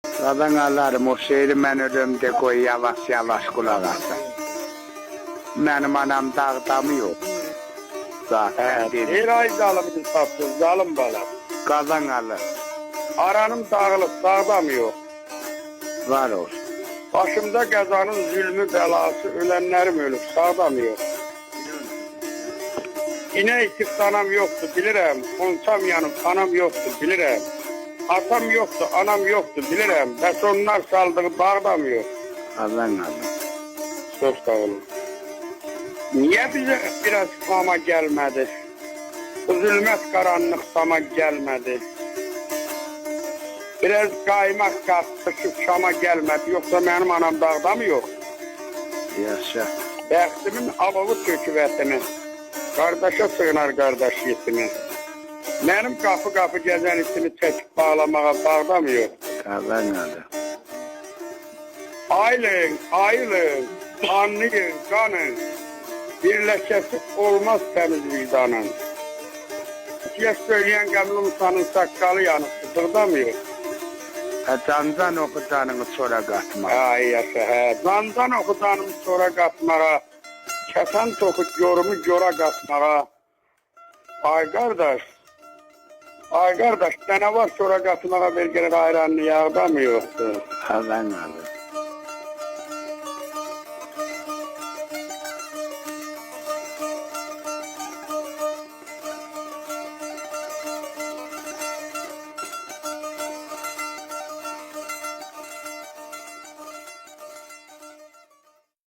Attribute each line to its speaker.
Speaker 1: Zaten Allah'ım o şehri mən ölümde koy yavaş yavaş kulak asın. Benim anam dağda mı yok? Zaten dedi.
Speaker 2: Bir ay zalımını tapsın, zalim bala.
Speaker 1: Kazan alır.
Speaker 2: Aranım dağılıp dağda mı yok?
Speaker 1: Var olsun.
Speaker 2: Başımda qəzanın zülmü belası, ölenlerim ölüp sağda mı yok? İne itip sanam yoktu bilirəm, konçam yanım anam yoktu bilirəm. Atam yoktu, anam yoktu bilirəm, bəs onlar saldığı bağda mı yok?
Speaker 1: Kazan alır.
Speaker 2: Söz sağ olun. Niye bize biraz fama gelmedi? Bu zulmet karanlık sama gelmedi. Biraz kaymak katışıp Şam'a gelmedi. Yoksa benim anam dağda mı yok?
Speaker 1: Yaşa.
Speaker 2: Bəxtimin alovu tökü vətini. Kardeşe sığınar kardeş yetimi. Benim kapı kapı gezen içini çekip bağlamağa bağda mı yok?
Speaker 1: Kazan alır.
Speaker 2: Aylın, aylın, anlayın, kanın. Birleşesi olmaz temiz vicdanın. Diye söyleyen Qəmlumsanın sakkalı yanıp tutuldamıyor.
Speaker 1: Candan okutanını sonra katma.
Speaker 2: Ay yaşa he. Zandan okutanımı sonra katmağa. Kesen tokut yorumu cora katmağa. Ay kardeş. Ay kardeş. Dene var sonra katmağa bir kere ayranlı yağda mı yoktu?
Speaker 1: Kazan alır.